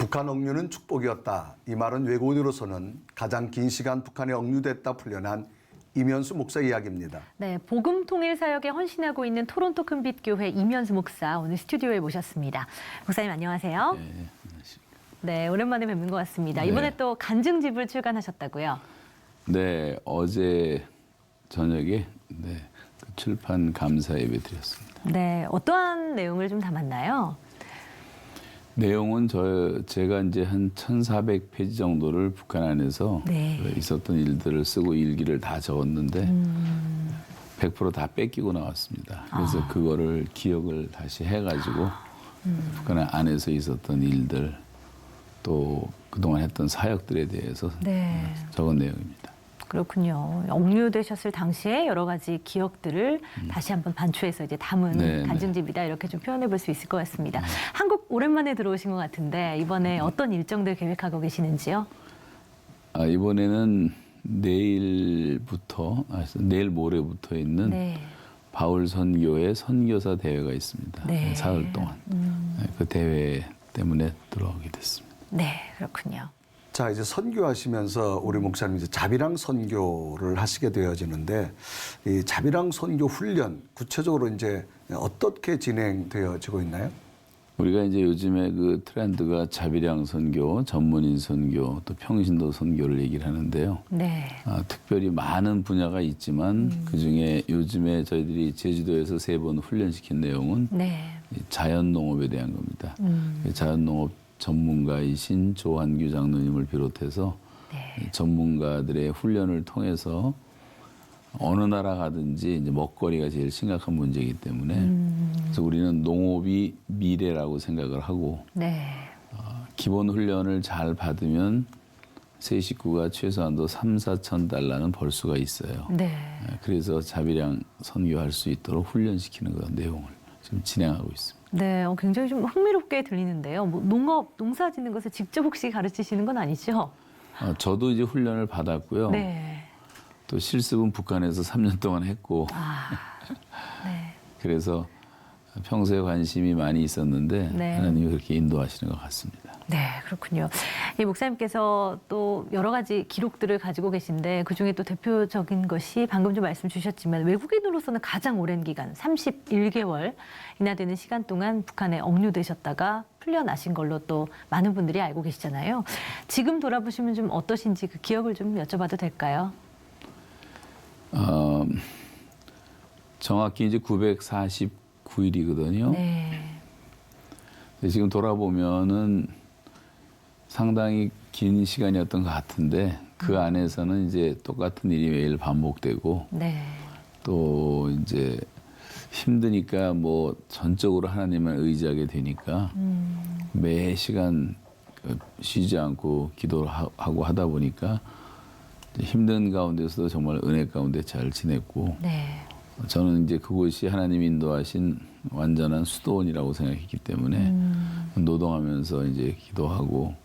북한 억류는 축복이었다. 이 말은 외국인으로서는 가장 긴 시간 북한에 억류됐다 풀려난 이면수 목사 이야기입니다. 네, 복음 통일 사역에 헌신하고 있는 토론토 큰빛교회 이면수 목사 오늘 스튜디오에 모셨습니다. 목사님 안녕하세요. 네, 안녕하십니까. 네, 오랜만에 뵙는 것 같습니다. 네. 이번에 또 간증집을 출간하셨다고요? 네, 어제 저녁에 그 출판 감사 예배 드렸습니다. 네, 어떠한 내용을 좀 담았나요? 내용은 제가 이제 한 1,400페이지 정도를 북한 안에서 네. 있었던 일들을 쓰고 일기를 다 적었는데 100% 다 뺏기고 나왔습니다. 그래서 그거를 기억을 다시 해가지고 북한 안에서 있었던 일들 또 그동안 했던 사역들에 대해서 네. 적은 내용입니다. 그렇군요. 억류되셨을 당시에 여러 가지 기억들을 다시 한번 반추해서 이제 담은 네, 간증집이다 이렇게 좀 표현해 볼 수 있을 것 같습니다. 한국 오랜만에 들어오신 것 같은데 이번에 어떤 일정들 계획하고 계시는지요? 이번에는 내일 모레부터 있는 네. 바울 선교의 선교사 대회가 있습니다. 네. 사흘 동안. 그 대회 때문에 들어오게 됐습니다. 네, 그렇군요. 자, 이제 선교하시면서 우리 목사님 이제 자비랑 선교를 하시게 되어지는데 이 자비랑 선교 훈련 구체적으로 이제 어떻게 진행되어지고 있나요? 우리가 이제 요즘에 그 트렌드가 자비량 선교, 전문인 선교, 또 평신도 선교를 얘기를 하는데요. 네. 특별히 많은 분야가 있지만 그 중에 요즘에 저희들이 제주도에서 3번 훈련시킨 내용은 네. 이 자연농업에 대한 겁니다. 자연농업 전문가이신 조한규 장로님을 비롯해서 네. 이 전문가들의 훈련을 통해서 어느 나라 가든지 이제 먹거리가 제일 심각한 문제이기 때문에 그래서 우리는 농업이 미래라고 생각을 하고 네. 기본 훈련을 잘 받으면 세 식구가 최소한도 3,4천 달러는 벌 수가 있어요. 네. 그래서 자비량 선교할 수 있도록 훈련시키는 그런 내용을 지금 진행하고 있습니다. 네, 굉장히 좀 흥미롭게 들리는데요. 뭐 농사 짓는 것을 직접 혹시 가르치시는 건 아니죠? 저도 이제 훈련을 받았고요. 네. 또 실습은 북한에서 3년 동안 했고 네. 그래서 평소에 관심이 많이 있었는데 네. 하나님이 그렇게 인도하시는 것 같습니다. 네, 그렇군요. 이 목사님께서 또 여러 가지 기록들을 가지고 계신데 그중에 또 대표적인 것이 방금 좀 말씀 주셨지만 외국인으로서는 가장 오랜 기간 31개월이나 되는 시간 동안 북한에 억류되셨다가 풀려나신 걸로 또 많은 분들이 알고 계시잖아요. 지금 돌아보시면 좀 어떠신지 그 기억을 좀 여쭤봐도 될까요? 정확히 이제 949일이거든요. 네. 지금 돌아보면은 상당히 긴 시간이었던 것 같은데 그 안에서는 이제 똑같은 일이 매일 반복되고 네. 또 이제 힘드니까 뭐 전적으로 하나님을 의지하게 되니까 매 시간 쉬지 않고 기도를 하고 하다 보니까 힘든 가운데서도 정말 은혜 가운데 잘 지냈고 네. 저는 이제 그곳이 하나님 인도하신 완전한 수도원이라고 생각했기 때문에 노동하면서 이제 기도하고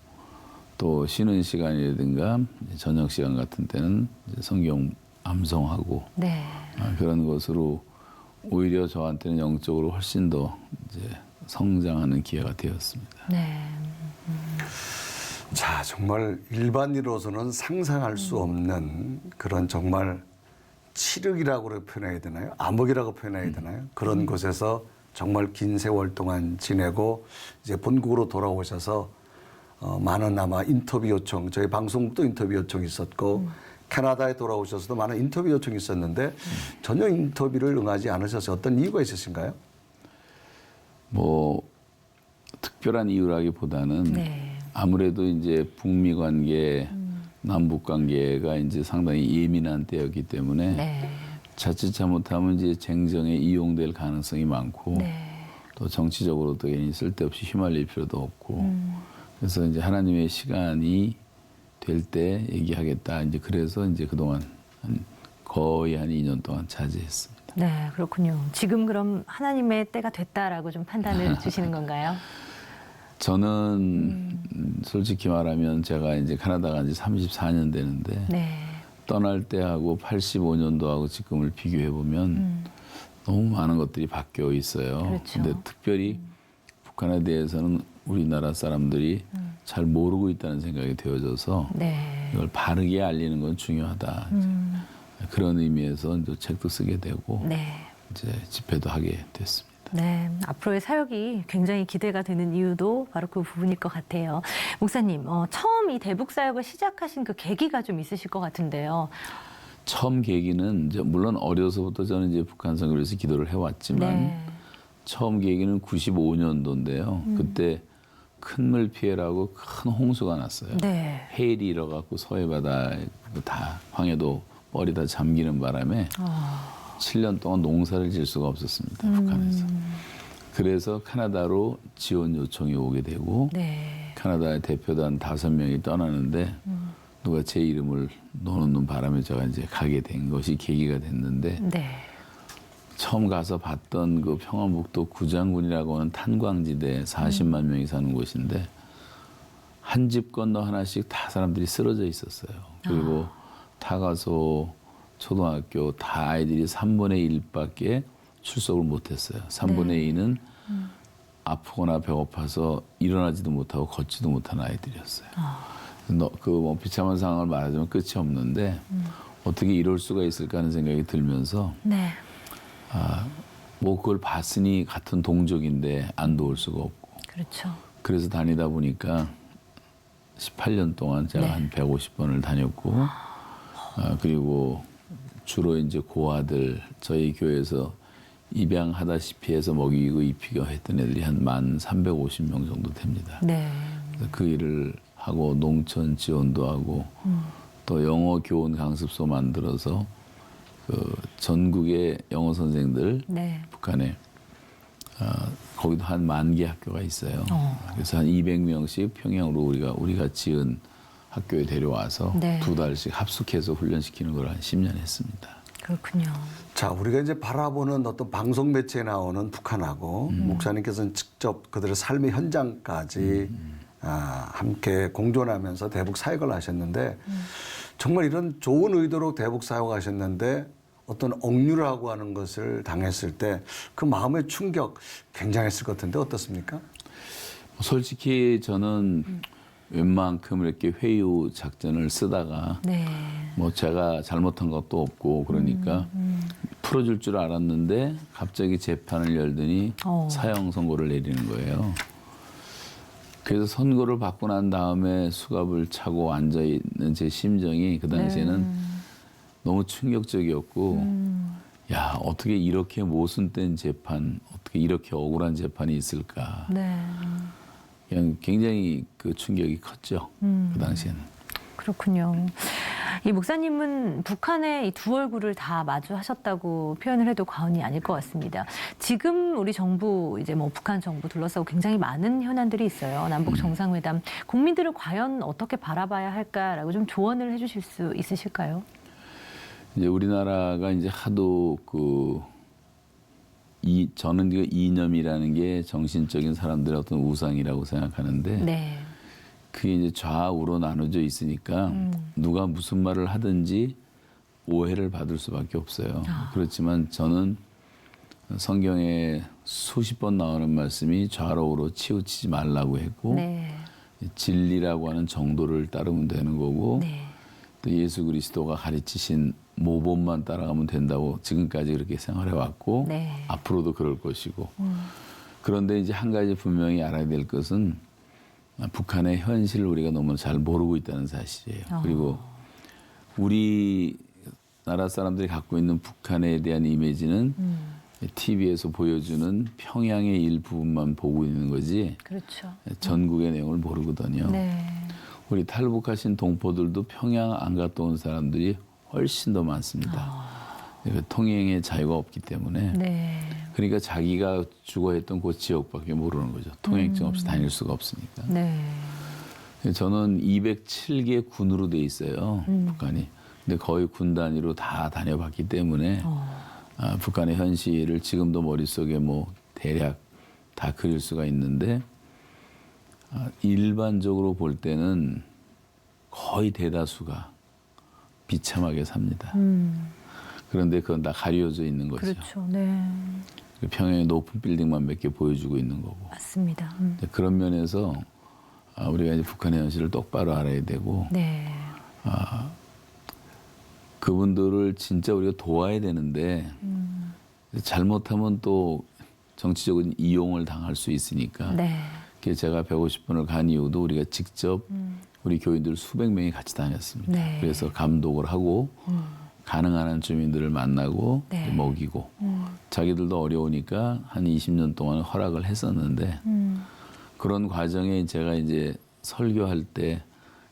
또 쉬는 시간이라든가 저녁 시간 같은 때는 이제 성경 암송하고 네. 그런 것으로 오히려 저한테는 영적으로 훨씬 더 이제 성장하는 기회가 되었습니다. 네. 자, 정말 일반인으로서는 상상할 수 없는 그런 정말 칠흑이라고 표현해야 되나요? 암흑이라고 표현해야 되나요? 그런 곳에서 정말 긴 세월 동안 지내고 이제 본국으로 돌아오셔서 많은 아마 인터뷰 요청, 저희 방송국도 인터뷰 요청이 있었고 캐나다에 돌아오셔서도 많은 인터뷰 요청이 있었는데 전혀 인터뷰를 응하지 않으셔서 어떤 이유가 있으신가요? 뭐 특별한 이유라기보다는 네. 아무래도 이제 북미 관계, 남북 관계가 이제 상당히 예민한 때였기 때문에 네. 자칫 잘못하면 이제 쟁정에 이용될 가능성이 많고 네. 또 정치적으로도 괜히 쓸데없이 휘말릴 필요도 없고 그래서 이제 하나님의 시간이 될 때 얘기하겠다. 이제 그래서 이제 그동안 거의 한 2년 동안 자제했습니다. 네, 그렇군요. 지금 그럼 하나님의 때가 됐다라고 좀 판단을 주시는 건가요? 저는 솔직히 말하면 제가 이제 캐나다 간 지 34년 되는데 네. 떠날 때하고 85년도하고 지금을 비교해 보면 너무 많은 것들이 바뀌어 있어요. 그렇죠. 근데 특별히 북한에 대해서는 우리나라 사람들이 잘 모르고 있다는 생각이 되어져서 네. 이걸 바르게 알리는 건 중요하다. 그런 의미에서 이제 책도 쓰게 되고 네. 이제 집회도 하게 됐습니다. 네, 앞으로의 사역이 굉장히 기대가 되는 이유도 바로 그 부분일 것 같아요. 목사님, 처음 이 대북 사역을 시작하신 그 계기가 좀 있으실 것 같은데요. 처음 계기는 이제 물론 어려서부터 저는 이제 북한 선교를 위해서 기도를 해왔지만 네. 처음 처음 계기는 95년도인데요. 그때 큰 물 피해라고 큰 홍수가 났어요. 네. 해일이 일어갖고 서해 바다에 다 황해도 머리 다 잠기는 바람에 7년 동안 농사를 질 수가 없었습니다. 북한에서. 그래서 카나다로 지원 요청이 오게 되고 네. 카나다의 대표단 5명이 떠나는데 누가 제 이름을 넣어놓는 바람에 제가 이제 가게 된 것이 계기가 됐는데 네. 처음 가서 봤던 그 평안북도 구장군이라고 하는 탄광지대 40만 명이 사는 곳인데 한 집 건너 하나씩 다 사람들이 쓰러져 있었어요. 그리고 타가소, 초등학교 다 아이들이 3분의 1밖에 출석을 못했어요. 3분의 2는 아프거나 배고파서 일어나지도 못하고 걷지도 못한 아이들이었어요. 그 비참한 상황을 말하자면 끝이 없는데 어떻게 이럴 수가 있을까 하는 생각이 들면서 네. 뭐 그걸 봤으니 같은 동족인데 안 도울 수가 없고 그렇죠. 그래서 다니다 보니까 18년 동안 제가 네. 한 150번을 다녔고 그리고 주로 이제 고아들 저희 교회에서 입양하다시피 해서 먹이고 입히고 했던 애들이 한 1,350명 정도 됩니다. 네. 그래서 그 일을 하고 농촌 지원도 하고 또 영어 교원 강습소 만들어서 그 전국의 영어 선생들 네. 북한에 거기도 한 10,000개 학교가 있어요. 그래서 한 200명씩 평양으로 우리가 지은 학교에 데려와서 네. 2달씩 합숙해서 훈련시키는 걸 한 10년 했습니다. 그렇군요. 자, 우리가 이제 바라보는 어떤 방송 매체에 나오는 북한하고 목사님께서는 직접 그들의 삶의 현장까지 함께 공존하면서 대북 사역을 하셨는데 정말 이런 좋은 의도로 대북 사역하셨는데 어떤 억류라고 하는 것을 당했을 때 그 마음의 충격 굉장했을 것 같은데 어떻습니까? 솔직히 저는 웬만큼 이렇게 회유 작전을 쓰다가 네. 뭐 제가 잘못한 것도 없고 그러니까 풀어줄 줄 알았는데 갑자기 재판을 열더니 사형 선고를 내리는 거예요. 그래서 선고를 받고 난 다음에 수갑을 차고 앉아있는 제 심정이 그 당시에는 너무 충격적이었고 야 어떻게 이렇게 모순된 재판 어떻게 이렇게 억울한 재판이 있을까 네. 그냥 굉장히 그 충격이 컸죠. 그 당시에는. 그렇군요. 이 목사님은 북한의 이 두 얼굴을 다 마주하셨다고 표현을 해도 과언이 아닐 것 같습니다. 지금 우리 정부 이제 뭐 북한 정부 둘러싸고 굉장히 많은 현안들이 있어요. 남북 정상회담 국민들을 과연 어떻게 바라봐야 할까라고 좀 조언을 해주실 수 있으실까요? 이제 우리나라가 이제 하도 저는 그 이념이라는 게 정신적인 사람들의 어떤 우상이라고 생각하는데 네. 그게 이제 좌우로 나눠져 있으니까 누가 무슨 말을 하든지 오해를 받을 수밖에 없어요. 그렇지만 저는 성경에 수십 번 나오는 말씀이 좌우로 치우치지 말라고 했고 네. 진리라고 하는 정도를 따르면 되는 거고 네. 또 예수 그리스도가 가르치신 모범만 따라가면 된다고 지금까지 그렇게 생활해 왔고 네. 앞으로도 그럴 것이고 그런데 이제 한 가지 분명히 알아야 될 것은 북한의 현실을 우리가 너무 잘 모르고 있다는 사실이에요. 그리고 우리나라 사람들이 갖고 있는 북한에 대한 이미지는 TV에서 보여주는 평양의 일부분만 보고 있는 거지 그렇죠. 전국의 내용을 모르거든요. 네. 우리 탈북하신 동포들도 평양 안 갔다 온 사람들이 훨씬 더 많습니다. 통행의 자유가 없기 때문에. 네. 그러니까 자기가 주거했던 그 지역밖에 모르는 거죠. 통행증 없이 다닐 수가 없으니까. 네. 저는 207개 군으로 돼 있어요. 북한이. 근데 거의 군 단위로 다 다녀봤기 때문에 북한의 현실을 지금도 머릿속에 뭐 대략 다 그릴 수가 있는데 일반적으로 볼 때는 거의 대다수가 비참하게 삽니다. 그런데 그건 다 가려져 있는 거죠. 그렇죠. 네. 평양의 높은 빌딩만 몇 개 보여주고 있는 거고. 맞습니다. 그런 면에서 우리가 이제 북한의 현실을 똑바로 알아야 되고 네. 그분들을 진짜 우리가 도와야 되는데 잘못하면 또 정치적인 이용을 당할 수 있으니까 네. 그래서 제가 150번을 간 이유도 우리가 직접 우리 교인들 수백 명이 같이 다녔습니다. 네. 그래서 감독을 하고 가능한 한 주민들을 만나고 네. 먹이고 자기들도 어려우니까 한 20년 동안 허락을 했었는데 그런 과정에 제가 이제 설교할 때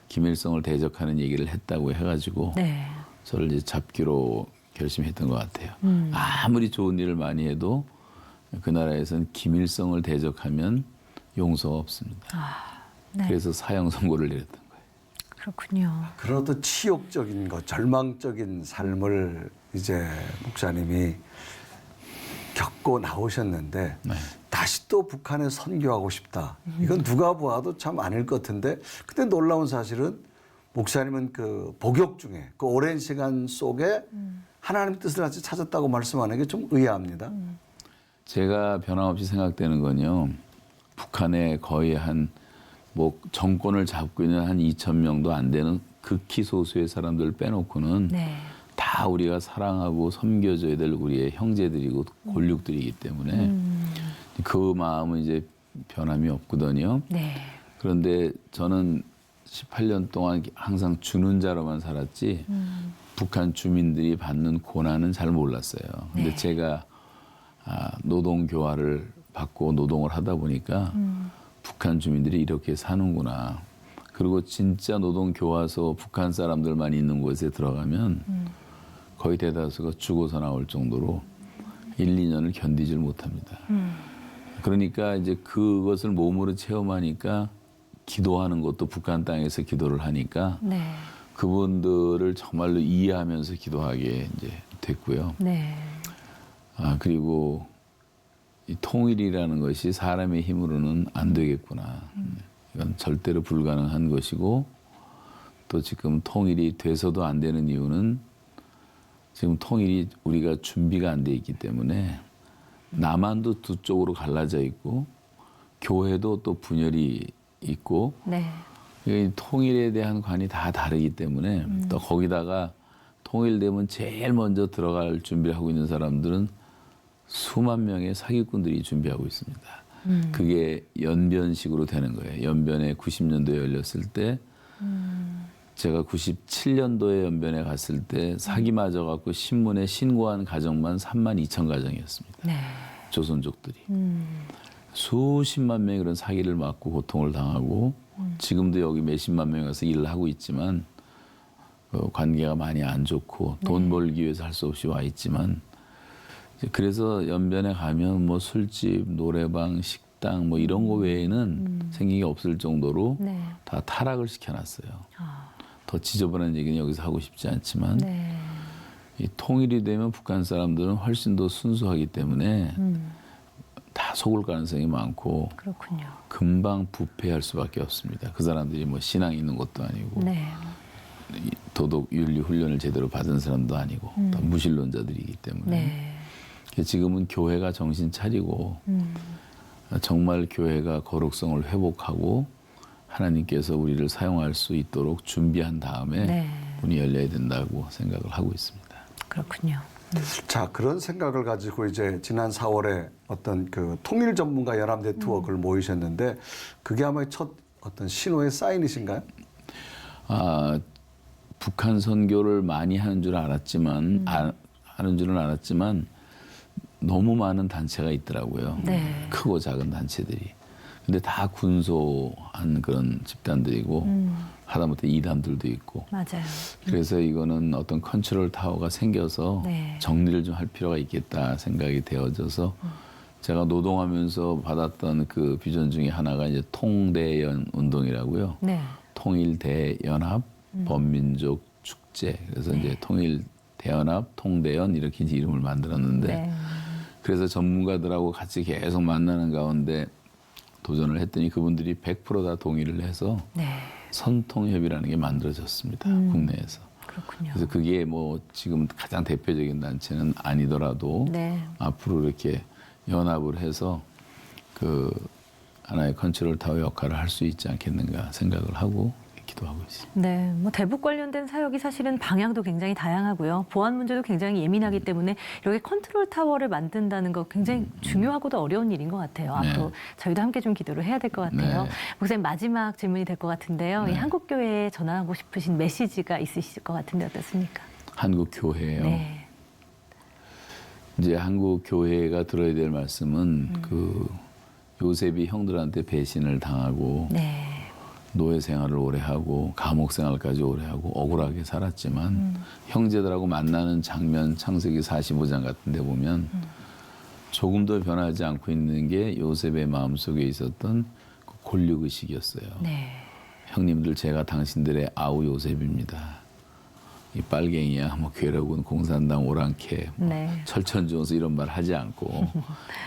김일성을 대적하는 얘기를 했다고 해가지고 네. 저를 이제 잡기로 결심했던 것 같아요. 아무리 좋은 일을 많이 해도 그 나라에서는 김일성을 대적하면 용서가 없습니다. 네. 그래서 사형 선고를 내렸던 거예요. 그렇군요. 그런 어떤 치욕적인 것, 절망적인 삶을 이제 목사님이 겪고 나오셨는데 네. 다시 또 북한에 선교하고 싶다. 이건 누가 보아도 참 아닐 것 같은데 근데 놀라운 사실은 목사님은 그 복역 중에 그 오랜 시간 속에 하나님 뜻을 아직 찾았다고 말씀하는 게 좀 의아합니다. 제가 변함없이 생각되는 건요. 북한에 거의 한 뭐 정권을 잡고 있는 한 2,000명도 안 되는 극히 소수의 사람들 빼놓고는 네. 다 우리가 사랑하고 섬겨줘야 될 우리의 형제들이고 골육들이기 때문에 그 마음은 이제 변함이 없거든요. 네. 그런데 저는 18년 동안 항상 주는 자로만 살았지 북한 주민들이 받는 고난은 잘 몰랐어요. 근데 네. 제가 노동 교화를 받고 노동을 하다 보니까 북한 주민들이 이렇게 사는구나. 그리고 진짜 노동 교화소 북한 사람들만 있는 곳에 들어가면 거의 대다수가 죽어서 나올 정도로 1, 2년을 견디질 못합니다. 그러니까 이제 그것을 몸으로 체험하니까 기도하는 것도 북한 땅에서 기도를 하니까 네. 그분들을 정말로 이해하면서 기도하게 이제 됐고요. 네. 그리고 이 통일이라는 것이 사람의 힘으로는 안 되겠구나. 이건 절대로 불가능한 것이고 또 지금 통일이 돼서도 안 되는 이유는 지금 통일이 우리가 준비가 안 돼 있기 때문에 남한도 두 쪽으로 갈라져 있고 교회도 또 분열이 있고 네. 이 통일에 대한 관이 다 다르기 때문에 또 거기다가 통일되면 제일 먼저 들어갈 준비를 하고 있는 사람들은 수만 명의 사기꾼들이 준비하고 있습니다. 그게 연변식으로 되는 거예요. 연변에 90년도에 열렸을 때 제가 97년도에 연변에 갔을 때 사기 맞아갖고 신문에 신고한 가정만 32,000 가정이었습니다. 네. 조선족들이. 수십만 명이 그런 사기를 맞고 고통을 당하고 지금도 여기 몇십만 명이 가서 일을 하고 있지만 관계가 많이 안 좋고 돈 벌기 위해서 할 수 없이 와 있지만 그래서 연변에 가면 뭐 술집, 노래방, 식당 뭐 이런 거 외에는 생긴 게 없을 정도로 네. 다 타락을 시켜놨어요. 더 지저분한 얘기는 여기서 하고 싶지 않지만 네. 이 통일이 되면 북한 사람들은 훨씬 더 순수하기 때문에 다 속을 가능성이 많고 그렇군요. 금방 부패할 수밖에 없습니다. 그 사람들이 뭐 신앙이 있는 것도 아니고 네. 이 도덕 윤리 훈련을 제대로 받은 사람도 아니고 다 무신론자들이기 때문에 네. 지금은 교회가 정신 차리고 정말 교회가 거룩성을 회복하고 하나님께서 우리를 사용할 수 있도록 준비한 다음에 네. 문이 열려야 된다고 생각을 하고 있습니다. 그렇군요. 자, 그런 생각을 가지고 이제 지난 4월에 어떤 그 통일 전문가 연합 네트워크를 모이셨는데 그게 아마 첫 어떤 신호의 사인이신가요? 북한 선교를 많이 하는 줄 알았지만 하는 줄은 알았지만 너무 많은 단체가 있더라고요. 네. 크고 작은 단체들이. 근데 다 군소한 그런 집단들이고 하다못해 이단들도 있고. 맞아요. 그래서 이거는 어떤 컨트롤 타워가 생겨서 네. 정리를 좀 할 필요가 있겠다 생각이 되어져서 제가 노동하면서 받았던 그 비전 중에 하나가 이제 통대연 운동이라고요. 네. 통일대연합 범민족 축제. 그래서 이제 통일대연합 통대연 이렇게 이제 이름을 만들었는데 네. 그래서 전문가들하고 같이 계속 만나는 가운데 도전을 했더니 그분들이 100% 다 동의를 해서 네. 선통협이라는 게 만들어졌습니다. 국내에서. 그렇군요. 그래서 그게 뭐 지금 가장 대표적인 단체는 아니더라도 네. 앞으로 이렇게 연합을 해서 그 하나의 컨트롤 타워 역할을 할 수 있지 않겠는가 생각을 하고 기도하고 있습니다. 네, 뭐 대북 관련된 사역이 사실은 방향도 굉장히 다양하고요. 보안 문제도 굉장히 예민하기 때문에 이렇게 컨트롤 타워를 만든다는 거 굉장히 중요하고도 어려운 일인 것 같아요. 네. 앞으로 저희도 함께 좀 기도를 해야 될 것 같아요. 네. 목사님 마지막 질문이 될 것 같은데요. 이 네. 한국 교회에 전하고 싶으신 메시지가 있으실 것 같은데 어떻습니까? 한국 교회요. 네, 이제 한국 교회가 들어야 될 말씀은 그 요셉이 형들한테 배신을 당하고 네, 노예 생활을 오래 하고 감옥 생활까지 오래 하고 억울하게 살았지만 형제들하고 만나는 장면 창세기 45장 같은 데 보면 조금도 변하지 않고 있는 게 요셉의 마음속에 있었던 그 권력의식이었어요. 네, 형님들 제가 당신들의 아우 요셉입니다. 이 빨갱이야 뭐 괴력은 공산당 오랑캐 네. 철천지원서 이런 말 하지 않고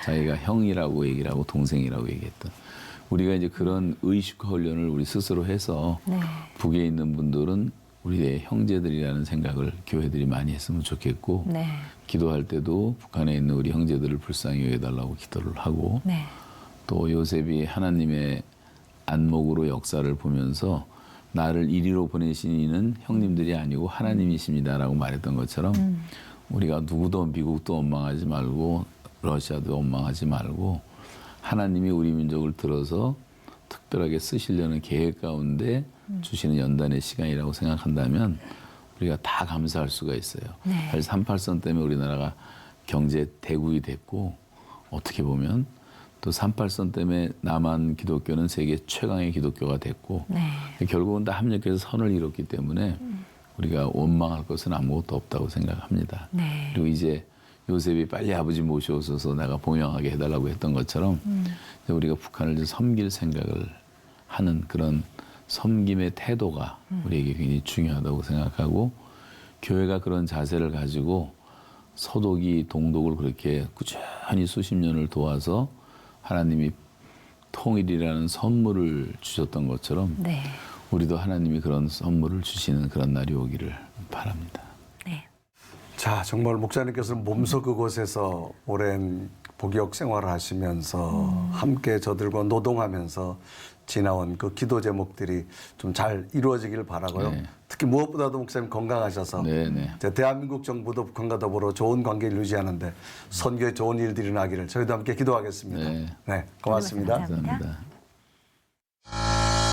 자기가 형이라고 얘기를 하고 동생이라고 얘기했던 우리가 이제 그런 의식화 훈련을 우리 스스로 해서 네. 북에 있는 분들은 우리의 형제들이라는 생각을 교회들이 많이 했으면 좋겠고 네, 기도할 때도 북한에 있는 우리 형제들을 불쌍히 여겨달라고 기도를 하고 네, 또 요셉이 하나님의 안목으로 역사를 보면서 나를 이리로 보내신 이는 형님들이 아니고 하나님이십니다라고 말했던 것처럼 우리가 누구도 미국도 원망하지 말고 러시아도 원망하지 말고 하나님이 우리 민족을 들어서 특별하게 쓰시려는 계획 가운데 주시는 연단의 시간이라고 생각한다면 우리가 다 감사할 수가 있어요. 네. 사실 38선 때문에 우리나라가 경제 대국이 됐고 어떻게 보면 또 38선 때문에 남한 기독교는 세계 최강의 기독교가 됐고 네. 결국은 다 합력해서 선을 이뤘기 때문에 우리가 원망할 것은 아무것도 없다고 생각합니다. 네. 그리고 이제 요셉이 빨리 아버지 모셔오셔서 내가 봉양하게 해달라고 했던 것처럼 이제 우리가 북한을 이제 섬길 생각을 하는 그런 섬김의 태도가 우리에게 굉장히 중요하다고 생각하고 교회가 그런 자세를 가지고 서독이 동독을 그렇게 꾸준히 수십 년을 도와서 하나님이 통일이라는 선물을 주셨던 것처럼 네. 우리도 하나님이 그런 선물을 주시는 그런 날이 오기를 바랍니다. 네. 자, 정말 목사님께서는 몸소 그곳에서 오랜 복역 생활을 하시면서 함께 저들과 노동하면서 지나온 그 기도 제목들이 좀 잘 이루어지길 바라고요. 네. 특히 무엇보다도 목사님 건강하셔서 네, 네. 이제 대한민국 정부도 북한과 더불어 좋은 관계를 유지하는데 선교에 좋은 일들이 나기를 저희도 함께 기도하겠습니다. 네. 네, 고맙습니다. 감사합니다. 감사합니다.